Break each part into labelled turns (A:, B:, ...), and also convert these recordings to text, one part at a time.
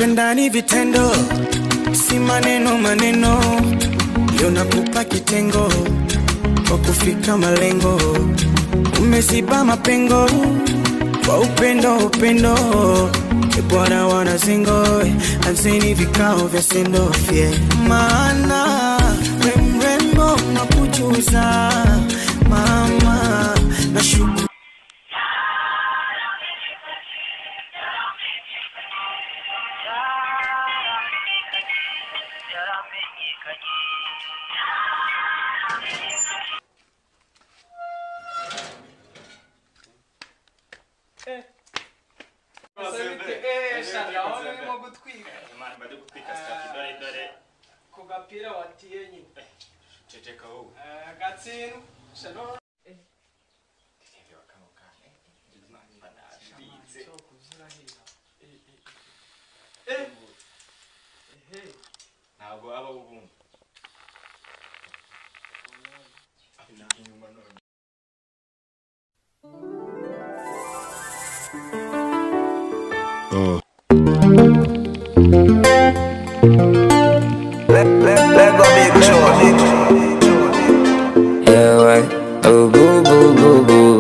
A: Kupenda ni vitendo, si maneno maneno. Leo nakupa kitengo kwa kufika malengo. Umeziba mapengo kwa upendo. Bwana wanazingo, anzeni vikao vya sendofye. Maana rembo nakujuza mama na shuku.
B: Kugapira watiye nyine
C: ceceka wowe
B: gatsinu shano
C: Kevye wakamuka banabitse
B: cyo kuzura hira
C: ntabwo aba ubumva afite inyuma none
D: Let go big show.
E: Yeah, right. Oh, boo, boo, boo, boo.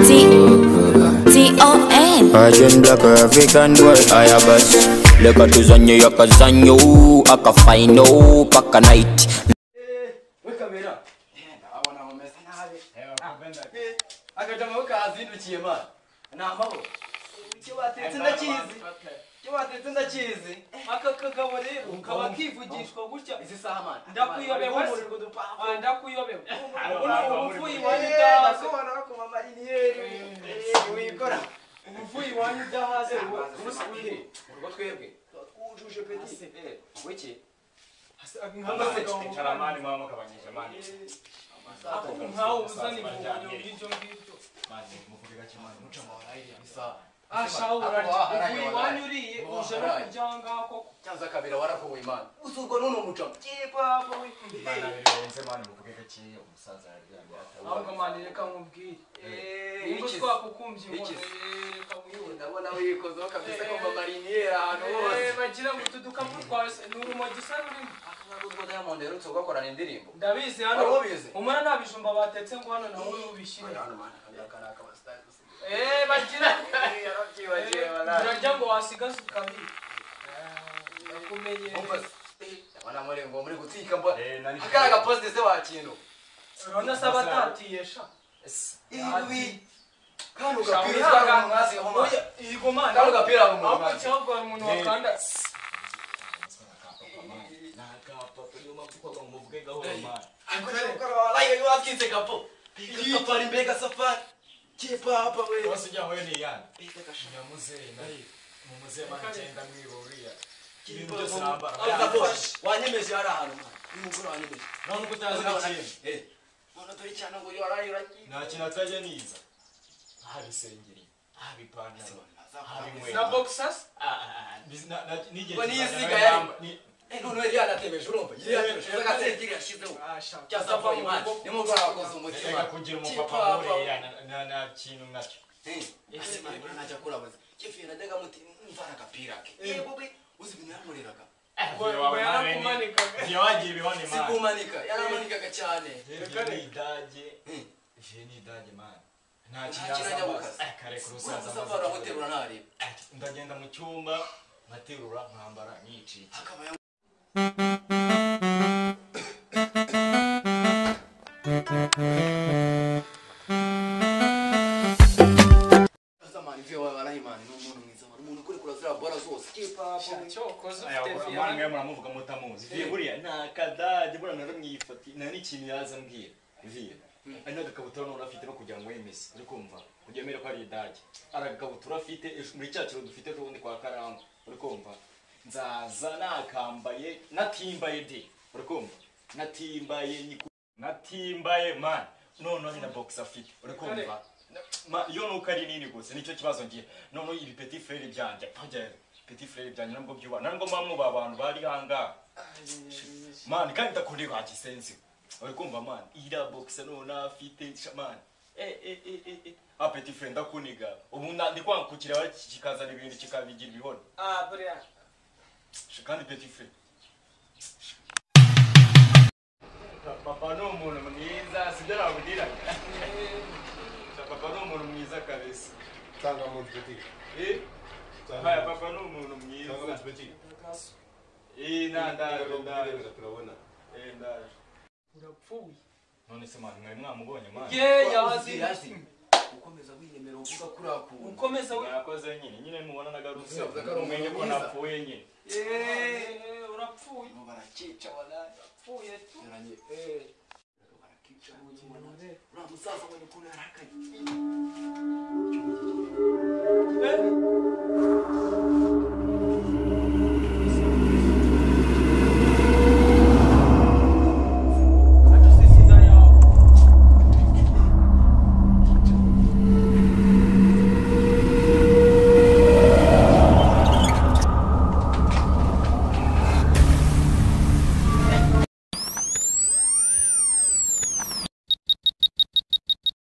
F: T-O-N.
E: Asian black African boy, I have us. Leka tuzanye yakazanyo, akafaino, paka night.
B: we kamera abona mumesa nabe akajama ukazindukiye man namaho cyo batetse ndakizi aka kagabo rero kaba kivugishwa gutya izi saha man ndakuyobewe uvuyi wanyu dahaze ko mariniyeri wikora uvuyi wanyu dahaze urusiye urwo twebwe ujuje petit wiki
C: charamani mama kabanyisha mani
B: nkaho uzana ibintu ngibyo
C: mani muvuga cyane muca mawarayi bisa
B: ashawura uvuyi wanyu uriye uje no kujanga koko
G: cyanza kabira warakowe imana usurwa none umuca papa we
C: imana birenze mani muvuga gaciye umusaza yaryamye
B: ahubwo mani reka nkubwire nimba twakukumvye ngo reka muyibona
G: ndabona wikozeho kabisa ko mamariniera ahantu hose
B: bagira ngo tudukapu twase n'urumogi sa rurimo
G: akabwo Diamond rero tugakorana indirimbo
B: ndabizi hano umwana nabijumba batetse ngo hano nawe ubishire
G: hano mana kanaka abastyle
B: bagira
G: yarabyibagiye wala
B: urarya ngo wasigaza ukabiri nakumenye
G: ndabona muri ngo muri gutika mba akaraga post se wakintu
B: urabona saba tatiyesha
G: ibi kanu gapira mwasi homa
B: igo man
G: kanu gapira mu
B: ahubwo cyangwa umuntu wakanda
C: nakapa yo mafuko muvuge gahoro mani
G: akora live wakize kapo safari mbega safari papa we
C: bose ujya hoye ni yana nyamuze nayi mumuze magenda mwiruriya ibintu byose nambara
G: wanyemeje hari ahantu n'umugore wanyemeje
C: none kutazi ikintu
G: none turi cyane ngo yarayi uraki
C: nta kintu atajya niza habisengeri habipantaro
B: na boxers
G: ngo nisiga yari none yari yanatemeje urumva yari yatemeje agatsekiri yashizeho cyasava mu mwana nimugora wakoze umutima
C: reka kugira umupapa muri na kintu nacyo
G: ese mwana najya kurabaza kifi najyaga muti mvana agapira ke yego bwe uzi ibintu yamureraga
C: yawagiye bihone mani
G: sikumanika yaramanikaga cyane
C: ni idage mani nta
G: kinajya gukaza
C: kare ku rusaza
G: safari amuterura ntareba
C: ndagenda mu cyumba nkaterura nkambara nyiciye
G: zamani vyo warahimani n'umuntu mwiza umuntu kuri kurazira bora zose
B: cyokoze ufite
C: mwana muramuvuga mutamuzi viye buriya nakadage bura naramwifati nta n'ikintu yaza mbwira viye ari n'agakabutura none afite no kugira ngo yemeze uri kumva kugemere ko ari idage aragakabutura afite muri cyaciro dufite rundi kwa karangwa uri kumva nzaza nakambaye natimbaye de uri kumva natimbaye man none na box afite uri kumva yo nuko ari nini gose nicyo kibazo ngiye none ibi petit frère byanje pagere petit frère byanje nabwo byuba nabwo mamu babantu bari hanga man kandi takundi bagisense uri kumva man ira box none afite man petit frère ndakuniga ubu ndi kwankukira kikazana ibintu kikabigira ibihone
B: buriya
C: Kandi petit frère. Papa no umuntu mwiza sibyo nabudira. Papa no umuntu mwiza kabisa.
F: Tanga mu petit.
C: Haya papa no umuntu mwiza.
F: Tanga mu petit.
C: Ndaje.
F: Turabona.
C: Ndaje.
B: Urapfuye.
C: None se mwana mwari mwamubonye mwana.
G: yazi ukomeza winemera uvuga kuri ako
B: Ukomeza
C: yakoze nyine mubona nagarutse umenye ko napfuye nyine
B: urapfuye
G: barakica wala
B: urapfuye tu
G: yaranye barakica ura musaza mwenye kuna haraka